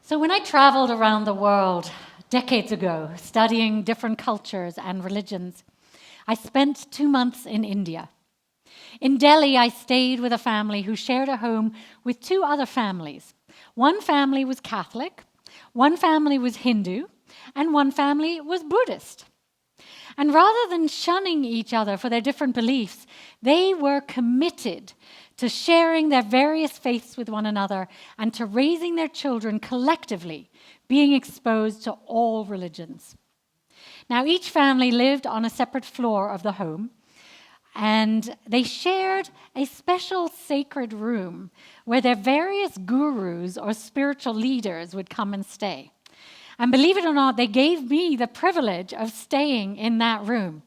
So when I traveled around the world decades ago, studying different cultures and religions, I spent 2 months in India. In Delhi, I stayed with a family who shared a home with 2 other families. One family was Catholic, one family was Hindu, and one family was Buddhist. And rather than shunning each other for their different beliefs, they were committed to sharing their various faiths with one another and to raising their children collectively, being exposed to all religions. Now, each family lived on a separate floor of the home, and they shared a special sacred room where their various gurus or spiritual leaders would come and stay. And believe it or not, they gave me the privilege of staying in that room.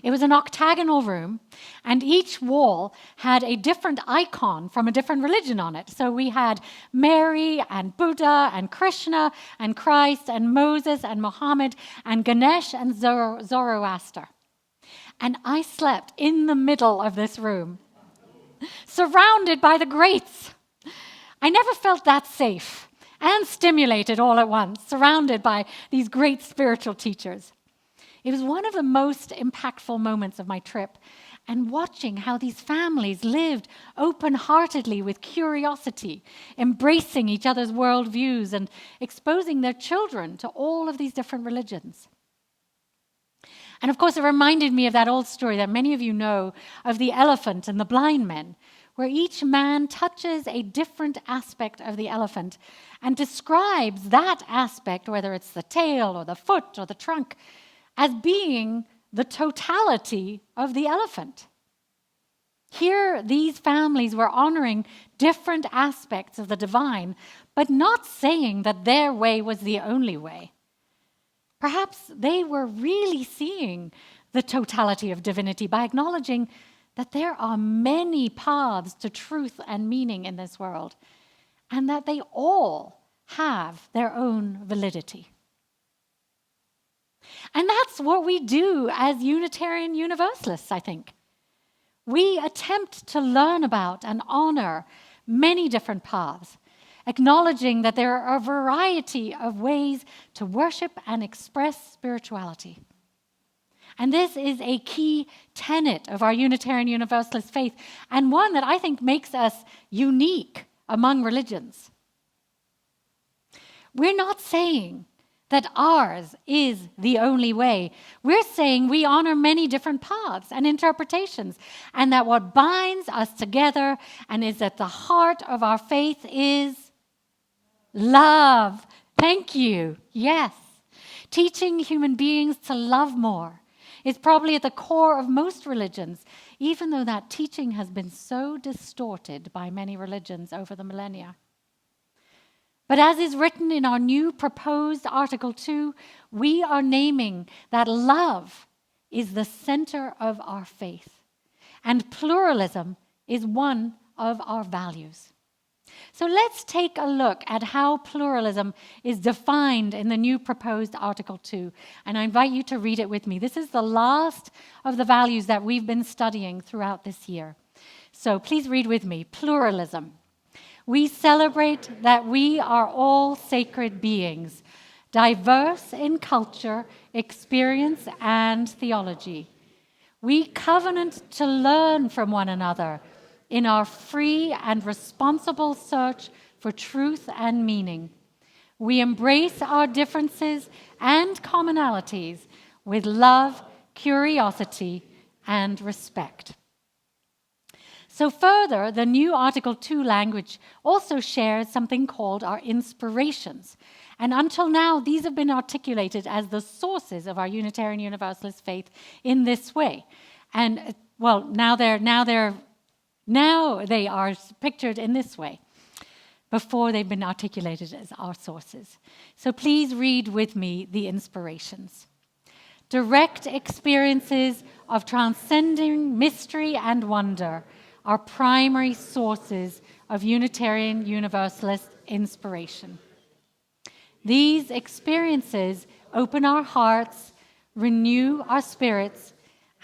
It was an octagonal room, and each wall had a different icon from a different religion on it. So we had Mary and Buddha and Krishna and Christ and Moses and Muhammad and Ganesh and Zoroaster. And I slept in the middle of this room, surrounded by the greats. I never felt that safe and stimulated all at once, surrounded by these great spiritual teachers. It was one of the most impactful moments of my trip, and watching how these families lived open-heartedly with curiosity, embracing each other's worldviews and exposing their children to all of these different religions. And of course, it reminded me of that old story that many of you know of the elephant and the blind men, where each man touches a different aspect of the elephant and describes that aspect, whether it's the tail or the foot or the trunk, as being the totality of the elephant. Here, these families were honoring different aspects of the divine, but not saying that their way was the only way. Perhaps they were really seeing the totality of divinity by acknowledging that there are many paths to truth and meaning in this world, and that they all have their own validity. And that's what we do as Unitarian Universalists, I think. We attempt to learn about and honor many different paths, acknowledging that there are a variety of ways to worship and express spirituality. And this is a key tenet of our Unitarian Universalist faith, and one that I think makes us unique among religions. We're not saying that ours is the only way. We're saying we honor many different paths and interpretations, and that what binds us together and is at the heart of our faith is love. Thank you. Yes. Teaching human beings to love more is probably at the core of most religions, even though that teaching has been so distorted by many religions over the millennia. But as is written in our new proposed Article 2, we are naming that love is the center of our faith, and pluralism is one of our values. So let's take a look at how pluralism is defined in the new proposed Article 2, and I invite you to read it with me. This is the last of the values that we've been studying throughout this year. So please read with me. Pluralism. We celebrate that we are all sacred beings, diverse in culture, experience, and theology. We covenant to learn from one another in our free and responsible search for truth and meaning. We embrace our differences and commonalities with love, curiosity, and respect. So further, the new Article 2 language also shares something called our inspirations. And until now, these have been articulated as the sources of our Unitarian Universalist faith in this way. And, well, now they are pictured in this way. Before they've been articulated as our sources. So please read with me the inspirations. Direct experiences of transcending mystery and wonder are primary sources of Unitarian Universalist inspiration. These experiences open our hearts, renew our spirits,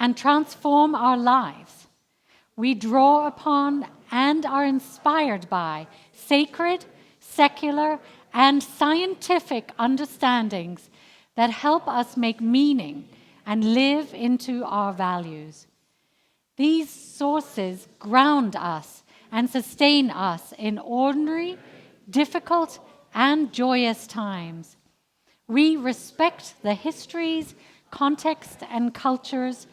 and transform our lives. We draw upon and are inspired by sacred, secular, and scientific understandings that help us make meaning and live into our values. These sources ground us and sustain us in ordinary, difficult, and joyous times. We respect the histories, context, and cultures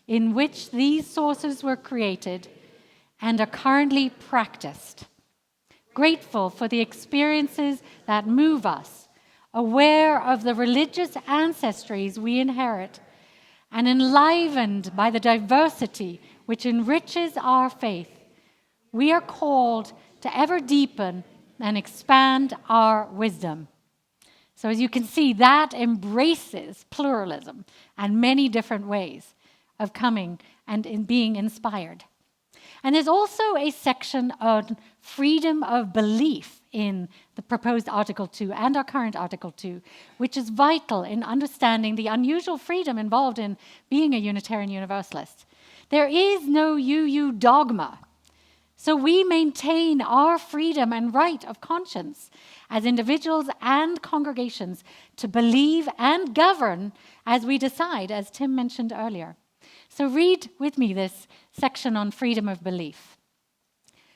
in which these sources were created and are currently practiced. Grateful for the experiences that move us, aware of the religious ancestries we inherit, and enlivened by the diversity which enriches our faith, we are called to ever deepen and expand our wisdom. So as you can see, that embraces pluralism and many different ways of coming and in being inspired. And there's also a section on freedom of belief in the proposed Article 2 and our current Article 2, which is vital in understanding the unusual freedom involved in being a Unitarian Universalist. There is no UU dogma, so we maintain our freedom and right of conscience as individuals and congregations to believe and govern as we decide, as Tim mentioned earlier. So read with me this section on freedom of belief.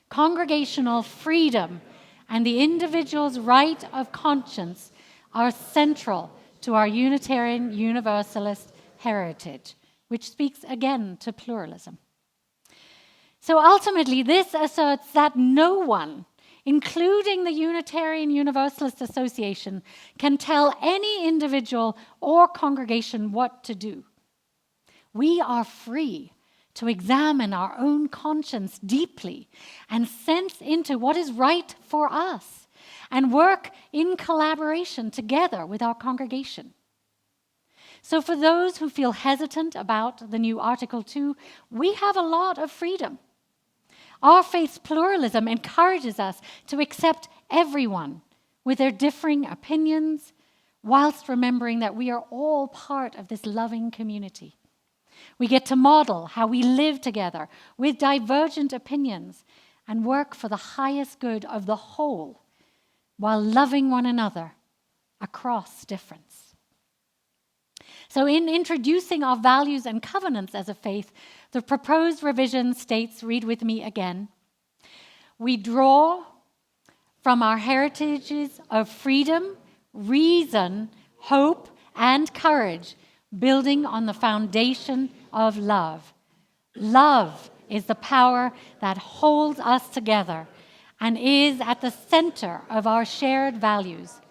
Congregational freedom and the individual's right of conscience are central to our Unitarian Universalist heritage, which speaks again to pluralism. So ultimately, this asserts that no one, including the Unitarian Universalist Association, can tell any individual or congregation what to do. We are free to examine our own conscience deeply and sense into what is right for us and work in collaboration together with our congregation. So for those who feel hesitant about the new Article 2, we have a lot of freedom. Our faith's pluralism encourages us to accept everyone with their differing opinions, whilst remembering that we are all part of this loving community. We get to model how we live together with divergent opinions and work for the highest good of the whole while loving one another across difference. So in introducing our values and covenants as a faith, the proposed revision states, read with me again, we draw from our heritages of freedom, reason, hope, and courage, building on the foundation of love. Love is the power that holds us together and is at the center of our shared values.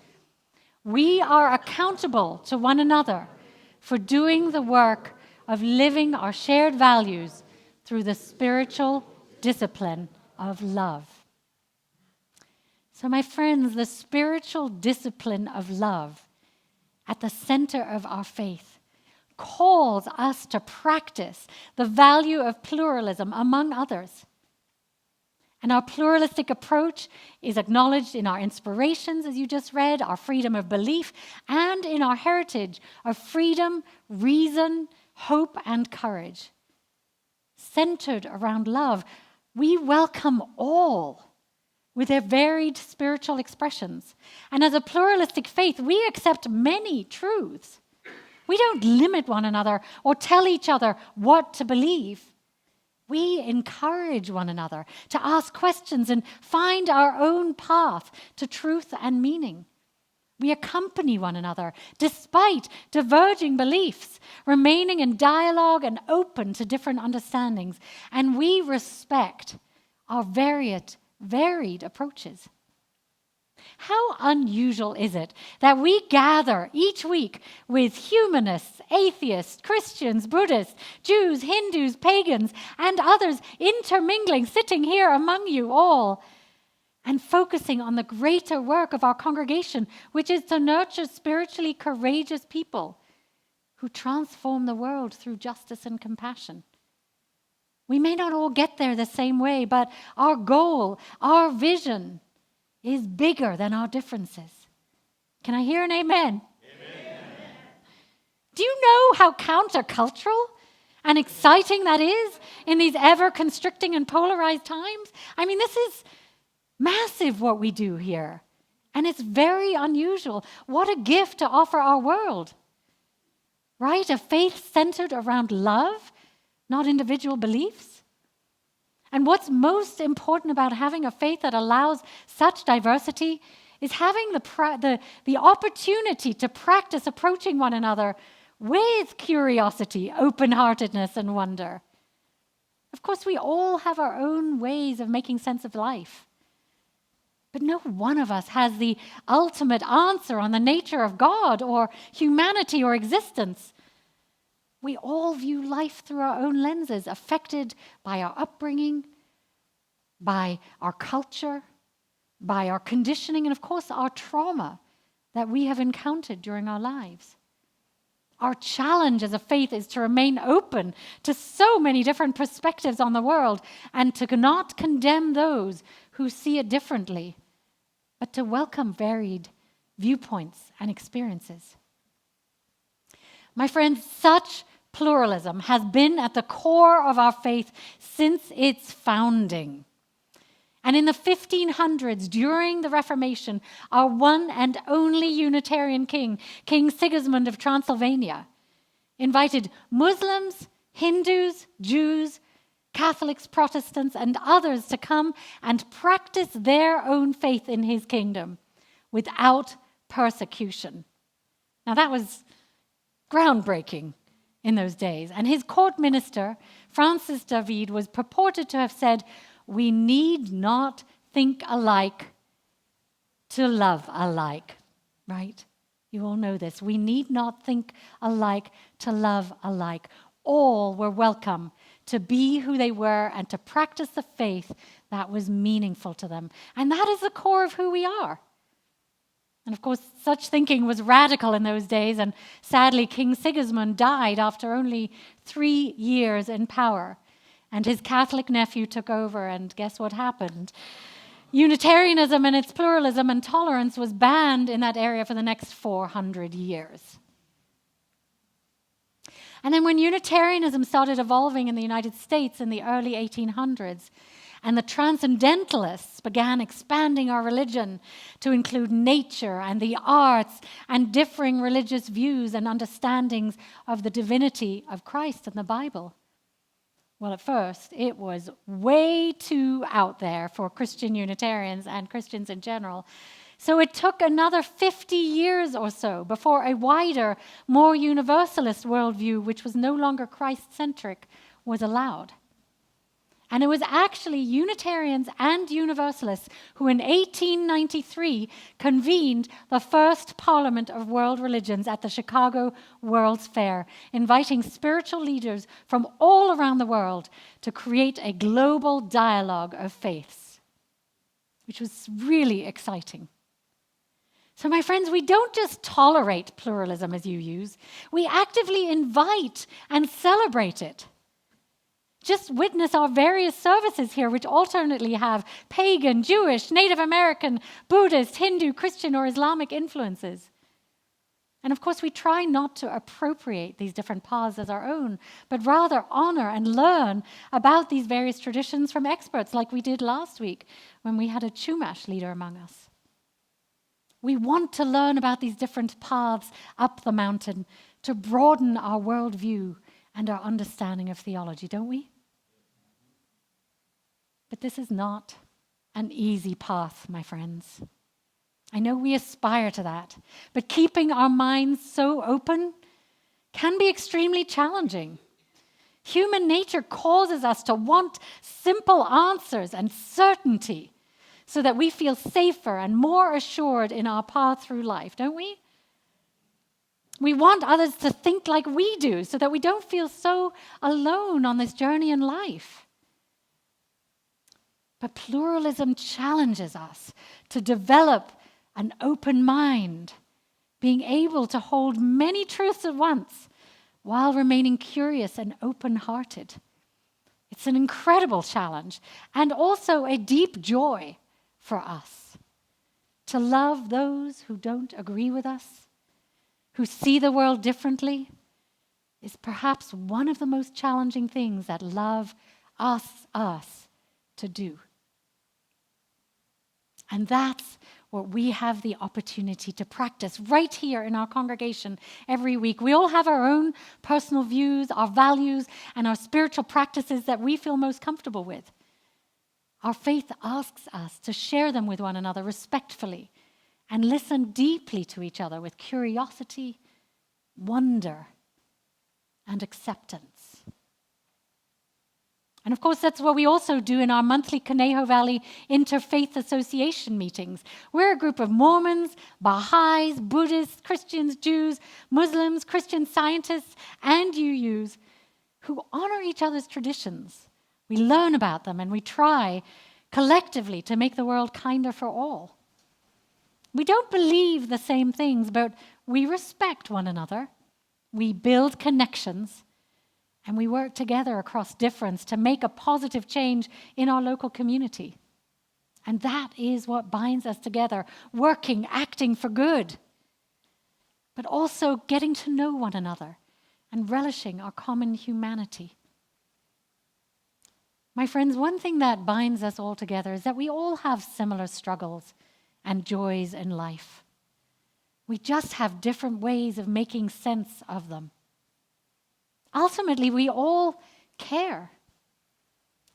We are accountable to one another for doing the work of living our shared values through the spiritual discipline of love. So, my friends, the spiritual discipline of love at the center of our faith calls us to practice the value of pluralism among others. And our pluralistic approach is acknowledged in our inspirations, as you just read, our freedom of belief, and in our heritage of freedom, reason, hope, and courage. Centered around love, we welcome all with their varied spiritual expressions. And as a pluralistic faith, we accept many truths. We don't limit one another or tell each other what to believe. We encourage one another to ask questions and find our own path to truth and meaning. We accompany one another despite diverging beliefs, remaining in dialogue and open to different understandings. And we respect our varied approaches. How unusual is it that we gather each week with humanists, atheists, Christians, Buddhists, Jews, Hindus, pagans, and others intermingling, sitting here among you all, and focusing on the greater work of our congregation, which is to nurture spiritually courageous people who transform the world through justice and compassion. We may not all get there the same way, but our goal, our vision, is bigger than our differences. Can I hear an amen? Amen. Do you know how countercultural and exciting that is in these ever-constricting and polarized times? I mean, this is massive what we do here. And it's very unusual. What a gift to offer our world, right? A faith centered around love, not individual beliefs. And what's most important about having a faith that allows such diversity is having the opportunity to practice approaching one another with curiosity, open-heartedness, and wonder. Of course, we all have our own ways of making sense of life. But no one of us has the ultimate answer on the nature of God or humanity or existence. We all view life through our own lenses, affected by our upbringing, by our culture, by our conditioning, and of course our trauma that we have encountered during our lives. Our challenge as a faith is to remain open to so many different perspectives on the world and to not condemn those who see it differently, but to welcome varied viewpoints and experiences. My friends, such pluralism has been at the core of our faith since its founding. And in the 1500s, during the Reformation, our one and only Unitarian king, King Sigismund of Transylvania, invited Muslims, Hindus, Jews, Catholics, Protestants, and others to come and practice their own faith in his kingdom without persecution. Now that was groundbreaking in those days. And his court minister, Francis David, was purported to have said, "We need not think alike to love alike," right? You all know this. We need not think alike to love alike. All were welcome to be who they were and to practice the faith that was meaningful to them. And that is the core of who we are. And of course, such thinking was radical in those days, and sadly, King Sigismund died after only 3 years in power. And his Catholic nephew took over, and guess what happened? Unitarianism and its pluralism and tolerance was banned in that area for the next 400 years. And then when Unitarianism started evolving in the United States in the early 1800s, and the transcendentalists began expanding our religion to include nature and the arts and differing religious views and understandings of the divinity of Christ and the Bible. Well, at first, it was way too out there for Christian Unitarians and Christians in general. So it took another 50 years or so before a wider, more universalist worldview, which was no longer Christ-centric, was allowed. And it was actually Unitarians and Universalists who in 1893 convened the first Parliament of World Religions at the Chicago World's Fair, inviting spiritual leaders from all around the world to create a global dialogue of faiths, which was really exciting. So my friends, we don't just tolerate pluralism as you use, we actively invite and celebrate it. Just witness our various services here, which alternately have pagan, Jewish, Native American, Buddhist, Hindu, Christian, or Islamic influences. And of course, we try not to appropriate these different paths as our own, but rather honor and learn about these various traditions from experts, like we did last week when we had a Chumash leader among us. We want to learn about these different paths up the mountain to broaden our worldview and our understanding of theology, don't we? But this is not an easy path, my friends. I know we aspire to that, but keeping our minds so open can be extremely challenging. Human nature causes us to want simple answers and certainty so that we feel safer and more assured in our path through life, don't we? We want others to think like we do so that we don't feel so alone on this journey in life. But pluralism challenges us to develop an open mind, being able to hold many truths at once while remaining curious and open-hearted. It's an incredible challenge and also a deep joy for us to love those who don't agree with us, who see the world differently, is perhaps one of the most challenging things that love asks us to do. And that's what we have the opportunity to practice right here in our congregation every week. We all have our own personal views, our values, and our spiritual practices that we feel most comfortable with. Our faith asks us to share them with one another respectfully and listen deeply to each other with curiosity, wonder, and acceptance. And of course, that's what we also do in our monthly Conejo Valley Interfaith Association meetings. We're a group of Mormons, Baha'is, Buddhists, Christians, Jews, Muslims, Christian scientists, and UUs who honor each other's traditions. We learn about them and we try collectively to make the world kinder for all. We don't believe the same things, but we respect one another. We build connections. And we work together across difference to make a positive change in our local community. And that is what binds us together, working, acting for good, but also getting to know one another and relishing our common humanity. My friends, one thing that binds us all together is that we all have similar struggles and joys in life. We just have different ways of making sense of them. Ultimately, we all care.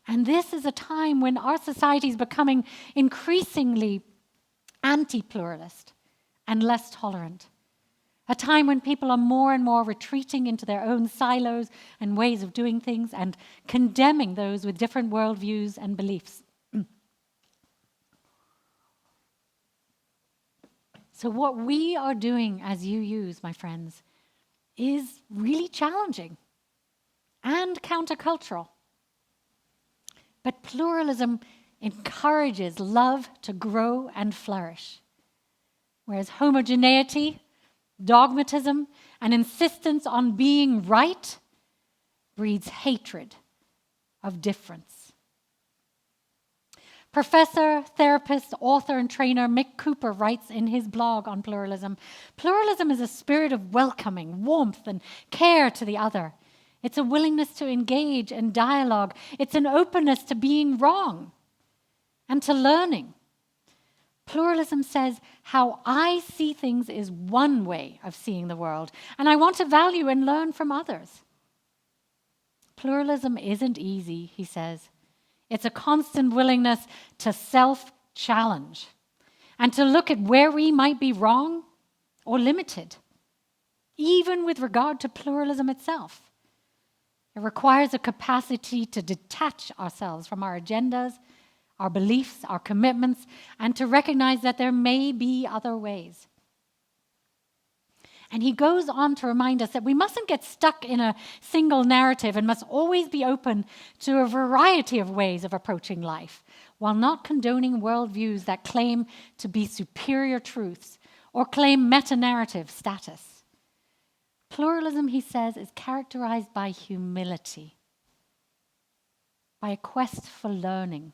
And this is a time when our society is becoming increasingly anti-pluralist and less tolerant. A time when people are more and more retreating into their own silos and ways of doing things and condemning those with different worldviews and beliefs. So what we are doing as UUs, my friends, is really challenging and countercultural. But pluralism encourages love to grow and flourish, whereas homogeneity, dogmatism, and insistence on being right breeds hatred of difference. Professor, therapist, author, and trainer Mick Cooper writes in his blog on pluralism, pluralism is a spirit of welcoming, warmth, and care to the other. It's a willingness to engage in dialogue. It's an openness to being wrong and to learning. Pluralism says how I see things is one way of seeing the world, and I want to value and learn from others. Pluralism isn't easy, he says. It's a constant willingness to self-challenge and to look at where we might be wrong or limited, even with regard to pluralism itself. It requires a capacity to detach ourselves from our agendas, our beliefs, our commitments, and to recognize that there may be other ways. And he goes on to remind us that we mustn't get stuck in a single narrative and must always be open to a variety of ways of approaching life, while not condoning worldviews that claim to be superior truths or claim meta-narrative status. Pluralism, he says, is characterized by humility, by a quest for learning,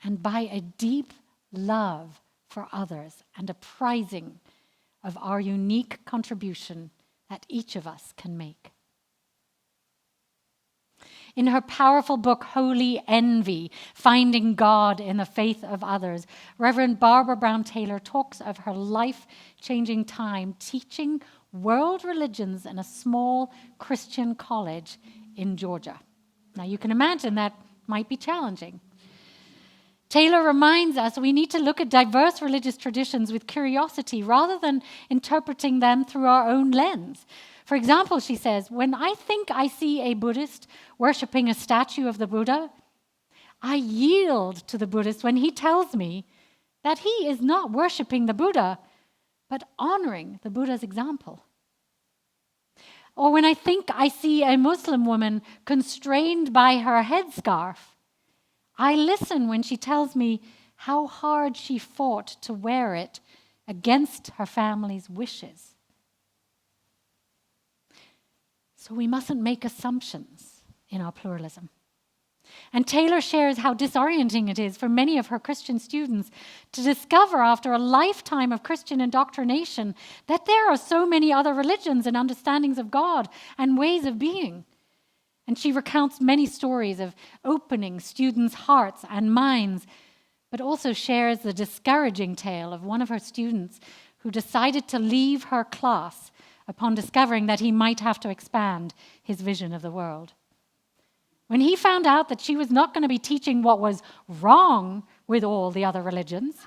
and by a deep love for others and a prizing of our unique contribution that each of us can make. In her powerful book, Holy Envy, Finding God in the Faith of Others, Reverend Barbara Brown Taylor talks of her life-changing time teaching world religions in a small Christian college in Georgia. Now, you can imagine that might be challenging. Taylor reminds us we need to look at diverse religious traditions with curiosity rather than interpreting them through our own lens. For example, she says, when I think I see a Buddhist worshipping a statue of the Buddha, I yield to the Buddhist when he tells me that he is not worshipping the Buddha, but honoring the Buddha's example. Or when I think I see a Muslim woman constrained by her headscarf, I listen when she tells me how hard she fought to wear it against her family's wishes. So we mustn't make assumptions in our pluralism. And Taylor shares how disorienting it is for many of her Christian students to discover after a lifetime of Christian indoctrination that there are so many other religions and understandings of God and ways of being. And she recounts many stories of opening students' hearts and minds, but also shares the discouraging tale of one of her students who decided to leave her class upon discovering that he might have to expand his vision of the world. When he found out that she was not going to be teaching what was wrong with all the other religions,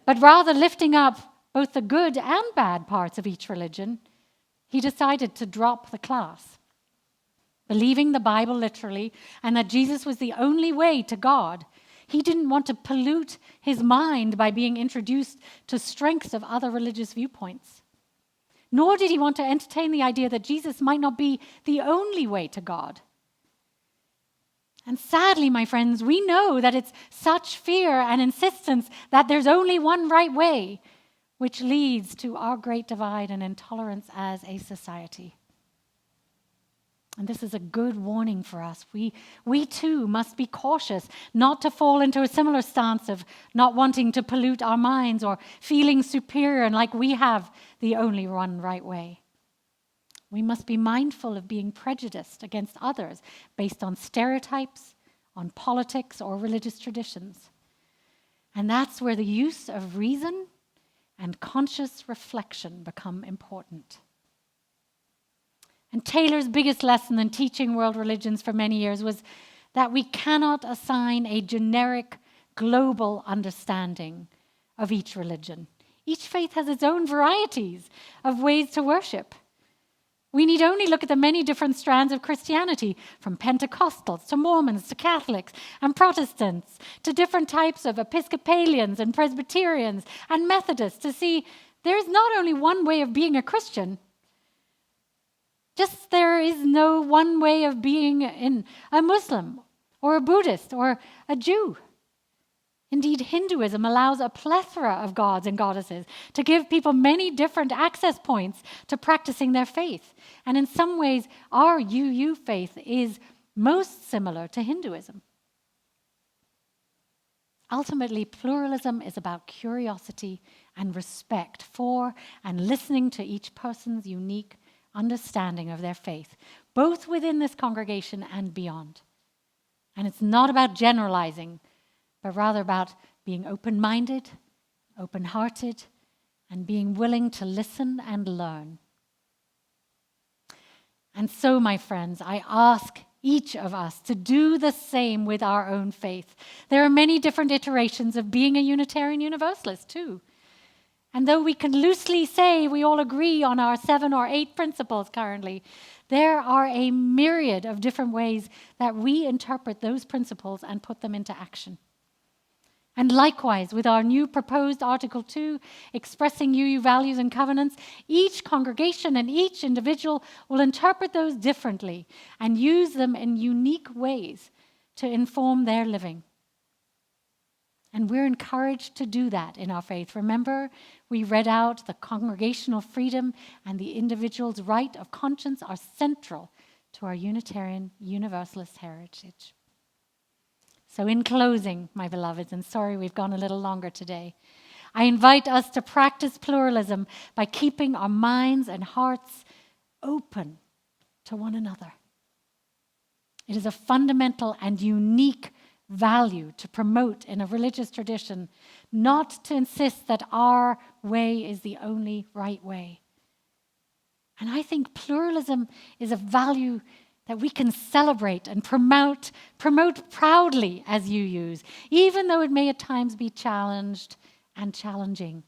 but rather lifting up both the good and bad parts of each religion, he decided to drop the class. Believing the Bible literally and that Jesus was the only way to God, he didn't want to pollute his mind by being introduced to strengths of other religious viewpoints. Nor did he want to entertain the idea that Jesus might not be the only way to God. And sadly, my friends, we know that it's such fear and insistence that there's only one right way, which leads to our great divide and intolerance as a society. And this is a good warning for us. We too must be cautious not to fall into a similar stance of not wanting to pollute our minds or feeling superior and like we have the only one right way. We must be mindful of being prejudiced against others based on stereotypes, on politics, or religious traditions. And that's where the use of reason and conscious reflection become important. And Taylor's biggest lesson in teaching world religions for many years was that we cannot assign a generic global understanding of each religion. Each faith has its own varieties of ways to worship. We need only look at the many different strands of Christianity, from Pentecostals to Mormons to Catholics and Protestants to different types of Episcopalians and Presbyterians and Methodists to see there's not only one way of being a Christian, just there is no one way of being a Muslim or a Buddhist or a Jew. Indeed, Hinduism allows a plethora of gods and goddesses to give people many different access points to practicing their faith. And in some ways, our UU faith is most similar to Hinduism. Ultimately, pluralism is about curiosity and respect for and listening to each person's unique understanding of their faith, both within this congregation and beyond. And it's not about generalizing, but rather about being open-minded, open-hearted, and being willing to listen and learn. And so, my friends, I ask each of us to do the same with our own faith. There are many different iterations of being a Unitarian Universalist, too. And though we can loosely say we all agree on our 7 or 8 principles currently, there are a myriad of different ways that we interpret those principles and put them into action. And likewise, with our new proposed Article 2, expressing UU values and covenants, each congregation and each individual will interpret those differently and use them in unique ways to inform their living. And we're encouraged to do that in our faith. Remember, we read out the congregational freedom and the individual's right of conscience are central to our Unitarian Universalist heritage. So in closing, my beloveds, and sorry we've gone a little longer today, I invite us to practice pluralism by keeping our minds and hearts open to one another. It is a fundamental and unique value to promote in a religious tradition, not to insist that our way is the only right way. And I think pluralism is a value that we can celebrate and promote proudly as UUs, even though it may at times be challenged and challenging.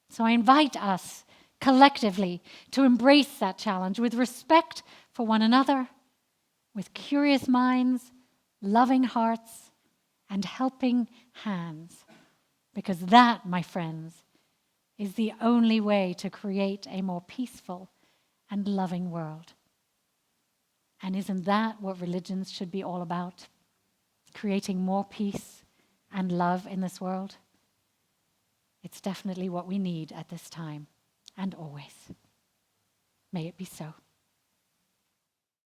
So I invite us collectively to embrace that challenge with respect for one another, with curious minds, loving hearts, and helping hands. Because that, my friends, is the only way to create a more peaceful and loving world. And isn't that what religions should be all about? Creating more peace and love in this world? It's definitely what we need at this time and always. May it be so.